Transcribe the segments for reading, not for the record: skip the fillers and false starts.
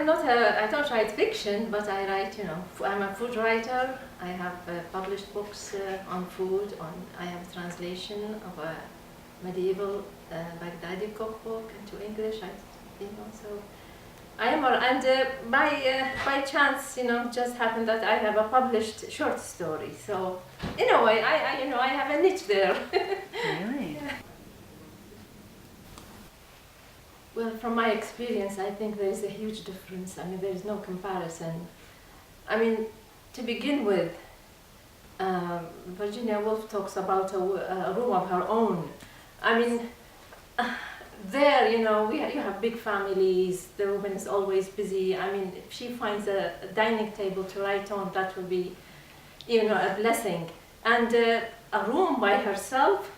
I don't write fiction, but I write, I'm a food writer. I have published books on food. I have a translation of a medieval Baghdadi cookbook into English. So I am, and by chance, just happened that I have a published short story. So in a way, I have a niche there. Really? Yeah. Well, from my experience, I think there is a huge difference. I mean, there is no comparison. I mean, to begin with, Virginia Woolf talks about a room of her own. I mean, there, you have big families, the woman is always busy. I mean, if she finds a dining table to write on, that will be, a blessing. And a room by herself,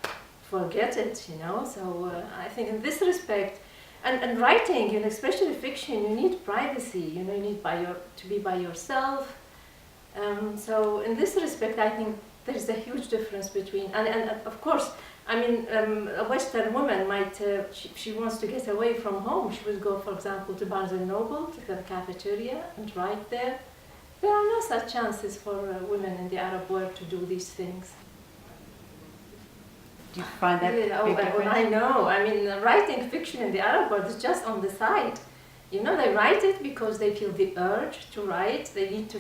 forget it, So I think in this respect, and writing, especially fiction, you need privacy. You need to be by yourself. So in this respect, I think there is a huge difference between, and of course, I mean, a Western woman might, she wants to get away from home. She would go, for example, to Barnes & Noble, to the cafeteria, and write there. There are no such chances for women in the Arab world to do these things. Do you find that big difference? I know. I mean, writing fiction in the Arab world is just on the side. They write it because they feel the urge to write. They need to.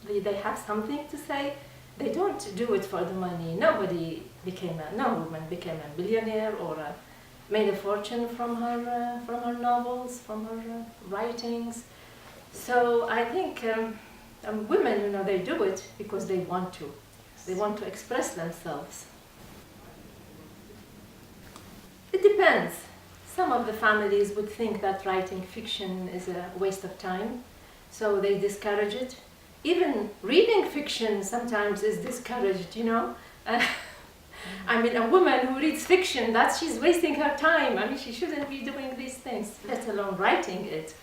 They have something to say. They don't do it for the money. No woman became a billionaire or made a fortune from her novels, from her writings. So I think women, they do it because they want to. They want to express themselves. It depends. Some of the families would think that writing fiction is a waste of time, so they discourage it. Even reading fiction sometimes is discouraged, I mean, a woman who reads fiction, she's wasting her time. I mean, she shouldn't be doing these things, let alone writing it.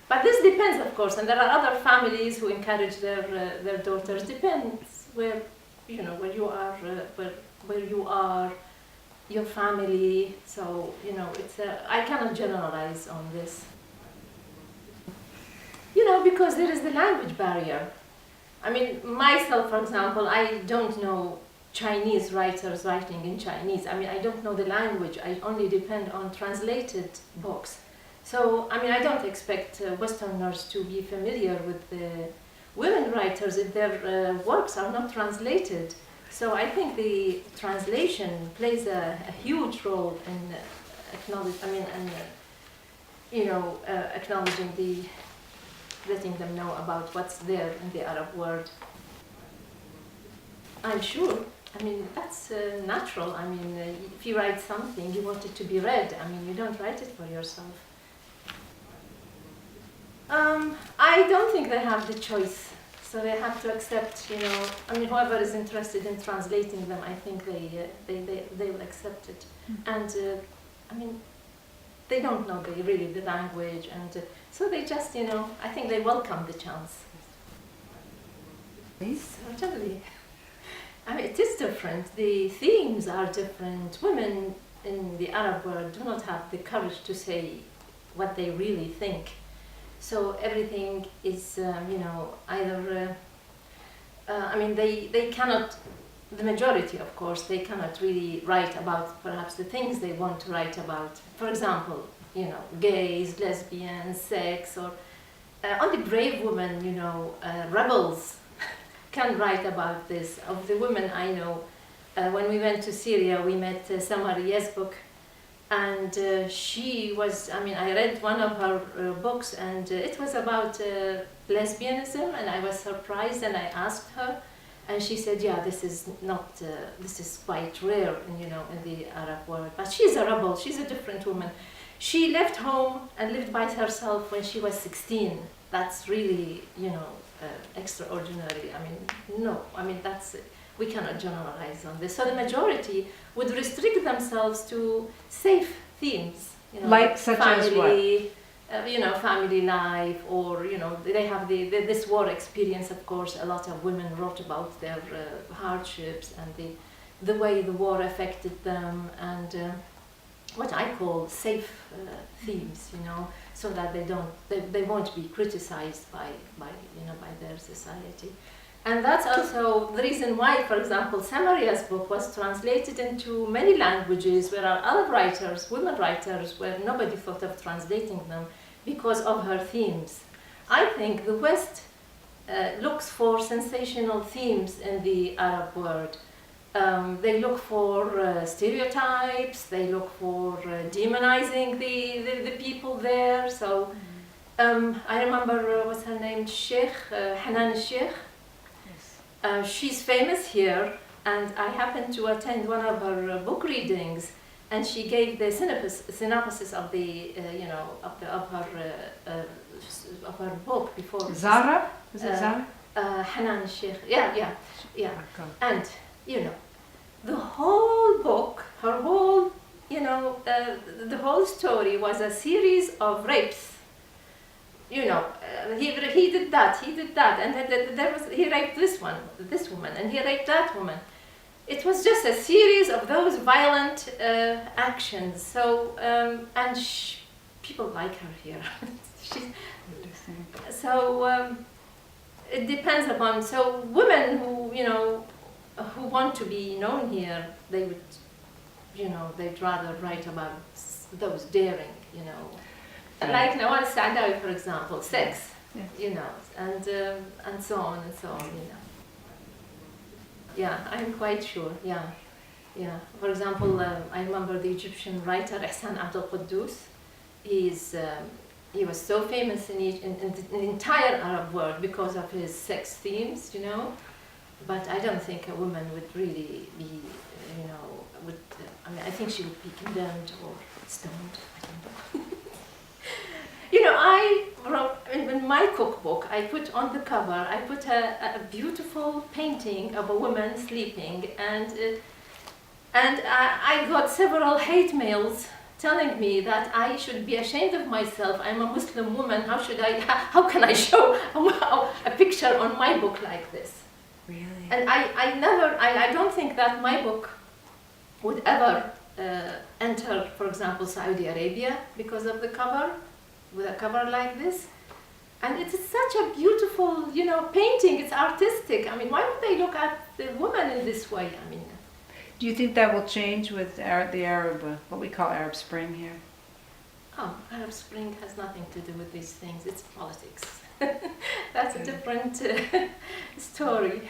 But this depends, of course, and there are other families who encourage their daughters. Depends where you are, your family. So I cannot generalize on this. Because there is the language barrier. I mean, myself, for example, I don't know Chinese writers writing in Chinese. I mean, I don't know the language. I only depend on translated books. So, I mean, I don't expect Westerners to be familiar with the women writers if their works are not translated. So I think the translation plays a huge role in acknowledging letting them know about what's there in the Arab world. I'm sure. I mean, that's natural. I mean, if you write something, you want it to be read. I mean, you don't write it for yourself. I don't think they have the choice. So they have to accept, I mean, whoever is interested in translating them, I think they will accept it. And, I mean, they don't know really the language, and so they just, I think they welcome the chance. Certainly. I mean, it is different. The themes are different. Women in the Arab world do not have the courage to say what they really think. So everything is, either, I mean, they cannot, the majority, of course, they cannot really write about perhaps the things they want to write about. For example, gays, lesbians, sex, or only brave women, rebels can write about this. Of the women I know, when we went to Syria, we met Samar Yazbuk, and she was, I mean, I read one of her books, and it was about lesbianism, and I was surprised, and I asked her, and she said, yeah, this is quite rare in the Arab world. But she's a rebel, she's a different woman. She left home and lived by herself when she was 16. That's really, extraordinary. I mean, we cannot generalize on this. So the majority would restrict themselves to safe themes, like such as what? Family life, or they have this war experience. Of course, a lot of women wrote about their hardships and the way the war affected them, and what I call safe themes, you know, so that they won't be criticized by their society. And that's also the reason why, for example, Samaria's book was translated into many languages, where are other writers, women writers, where nobody thought of translating them because of her themes. I think the West looks for sensational themes in the Arab world. They look for stereotypes, they look for demonizing the people there. So I remember, what's her name, Sheikh, Hanan Sheikh. Yes. She's famous here, and I happened to attend one of her book readings, and she gave the synopsis of the, of her book before. Zara? Was it Zara? Hanan Sheikh. Yeah. And, you know, the whole book, her whole, the whole story was a series of rapes. You know, he did that, and he raped this woman, and he raped that woman. It was just a series of those violent actions. So, and people like her here. So it depends upon. So women who want to be known here, they would, they'd rather write about those daring, like Nawal Nasrallah, for example, sex, yes. And so on and so on, Yeah, I'm quite sure. Yeah. For example, I remember the Egyptian writer Ihsan Abdel Quddus. He was so famous in the entire Arab world because of his sex themes, But I don't think a woman would really be, I think she would be condemned or stoned. I don't know. I wrote in my cookbook. I put on the cover. I put a beautiful painting of a woman sleeping, and I got several hate mails telling me that I should be ashamed of myself. I'm a Muslim woman. How can I show a picture on my book like this? Really? And I don't think that my book would ever enter, for example, Saudi Arabia because of the cover, with a cover like this. And it is such a beautiful, painting. It's artistic. I mean, why would they look at the woman in this way? I mean, do you think that will change with the Arab, what we call Arab Spring here? Oh, Arab Spring has nothing to do with these things. It's politics. That's a different story.